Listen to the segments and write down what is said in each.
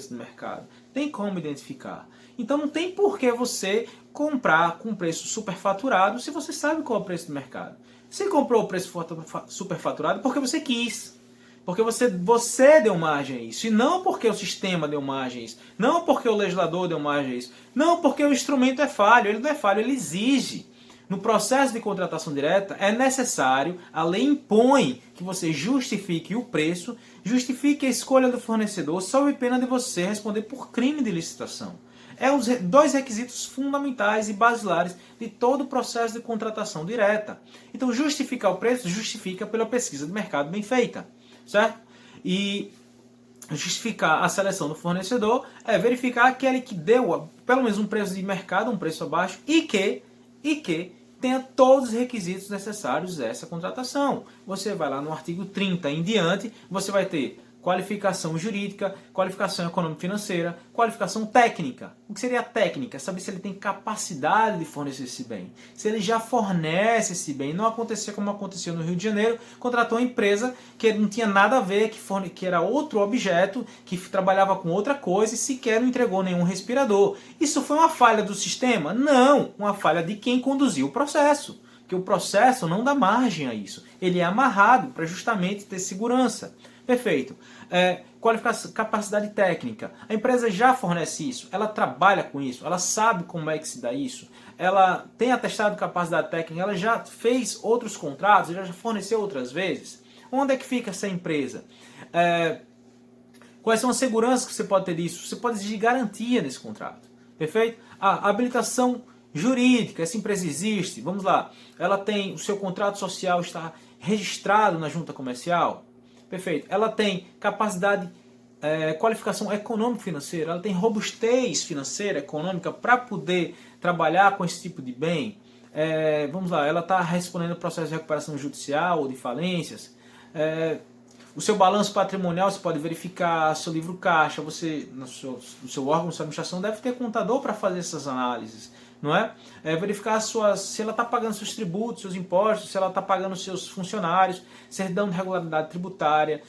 do mercado. Tem como identificar. Então não tem por que você comprar com preço superfaturado se você sabe qual é o preço do mercado. Você comprou o preço superfaturado porque você quis. Porque você deu margem a isso. E não porque o sistema deu margem a isso. Não porque o legislador deu margem a isso. Não porque o instrumento é falho. Ele não é falho, ele exige. No processo de contratação direta, é necessário, a lei impõe que você justifique o preço, justifique a escolha do fornecedor, sob pena de você responder por crime de licitação. É os dois requisitos fundamentais e basilares de todo o processo de contratação direta. Então, justificar o preço, justifica pela pesquisa de mercado bem feita, certo? E justificar a seleção do fornecedor é verificar aquele que deu pelo menos um preço de mercado, um preço abaixo, e que tenha todos os requisitos necessários dessa contratação. Você vai lá no artigo 30 em diante, você vai ter qualificação jurídica, qualificação econômico-financeira, qualificação técnica. O que seria a técnica? Saber se ele tem capacidade de fornecer esse bem. Se ele já fornece esse bem. Não acontecer como aconteceu no Rio de Janeiro, contratou uma empresa que não tinha nada a ver, que era outro objeto, que trabalhava com outra coisa e sequer não entregou nenhum respirador. Isso foi uma falha do sistema? Não, uma falha de quem conduziu o processo. Porque o processo não dá margem a isso. Ele é amarrado para justamente ter segurança. Perfeito. Qualificação, capacidade técnica. A empresa já fornece isso, ela trabalha com isso, ela sabe como é que se dá isso, ela tem atestado de capacidade técnica, ela já fez outros contratos, já forneceu outras vezes. Onde é que fica essa empresa? Quais são as seguranças que você pode ter disso? Você pode exigir garantia nesse contrato. Perfeito? A habilitação jurídica, essa empresa existe, vamos lá, ela tem, o seu contrato social está registrado na junta comercial. Perfeito. Ela tem capacidade, qualificação econômico-financeira, ela tem robustez financeira, econômica, para poder trabalhar com esse tipo de bem. Vamos lá, ela está respondendo ao processo de recuperação judicial ou de falências. O seu balanço patrimonial você pode verificar, seu livro caixa, você, no seu órgão de administração deve ter contador para fazer essas análises. Não é? Verificar se ela está pagando seus tributos, seus impostos, se ela está pagando seus funcionários, certidão de regularidade tributária,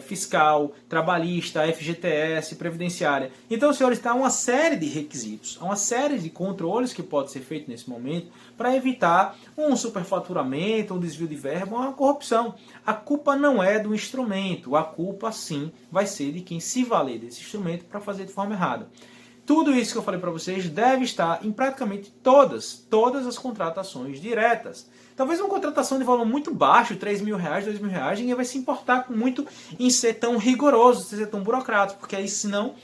fiscal, trabalhista, FGTS, previdenciária. Então, senhores, está uma série de requisitos, uma série de controles que pode ser feito nesse momento para evitar um superfaturamento, um desvio de verba, uma corrupção. A culpa não é do instrumento, a culpa sim vai ser de quem se valer desse instrumento para fazer de forma errada. Tudo isso que eu falei para vocês deve estar em praticamente todas as contratações diretas. Talvez uma contratação de valor muito baixo, R$3.000, R$2.000, ninguém vai se importar muito em ser tão rigoroso, ser tão burocrático, porque aí senão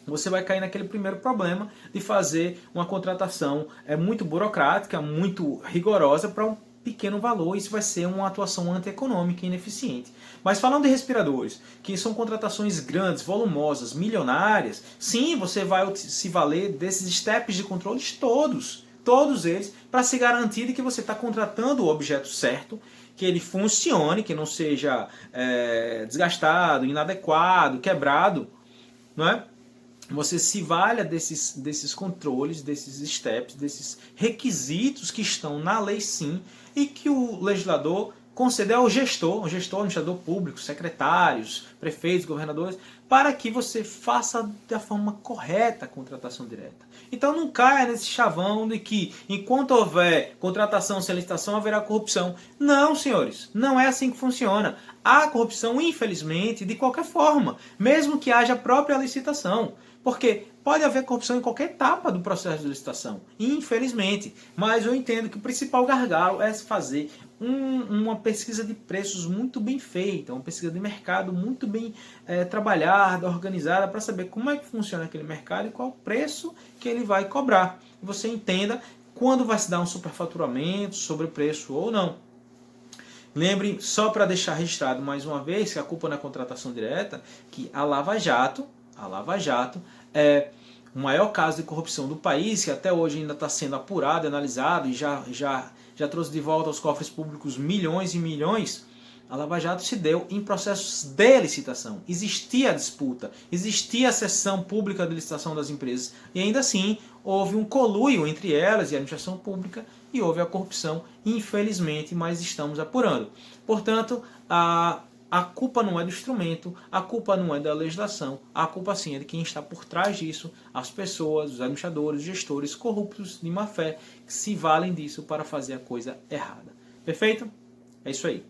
você vai cair naquele primeiro problema de fazer uma contratação muito burocrática, muito rigorosa para um pequeno valor, isso vai ser uma atuação antieconômica e ineficiente. Mas falando de respiradores, que são contratações grandes, volumosas, milionárias, sim, você vai se valer desses steps de controles todos eles, para se garantir de que você está contratando o objeto certo, que ele funcione, que não seja desgastado, inadequado, quebrado, não é? Você se valha desses controles, desses steps, desses requisitos que estão na lei sim, e que o legislador concedeu ao gestor, administrador público, secretários, prefeitos, governadores, para que você faça da forma correta a contratação direta. Então não caia nesse chavão de que enquanto houver contratação sem licitação haverá corrupção. Não, senhores, não é assim que funciona. Há corrupção, infelizmente, de qualquer forma, mesmo que haja a própria licitação. Porque pode haver corrupção em qualquer etapa do processo de licitação, infelizmente. Mas eu entendo que o principal gargalo é fazer uma pesquisa de preços muito bem feita, uma pesquisa de mercado muito bem trabalhada, organizada, para saber como é que funciona aquele mercado e qual o preço que ele vai cobrar. E você entenda quando vai se dar um superfaturamento, sobrepreço ou não. Lembrem, só para deixar registrado mais uma vez, que a culpa não é contratação direta, que a Lava Jato é o maior caso de corrupção do país, que até hoje ainda está sendo apurado, analisado e já trouxe de volta aos cofres públicos milhões e milhões. A Lava Jato se deu em processos de licitação. Existia a disputa, existia a sessão pública de licitação das empresas e ainda assim houve um conluio entre elas e a administração pública e houve a corrupção, infelizmente, mas estamos apurando. Portanto, a culpa não é do instrumento, a culpa não é da legislação, a culpa sim é de quem está por trás disso, as pessoas, os administradores, gestores corruptos de má fé que se valem disso para fazer a coisa errada. Perfeito? É isso aí.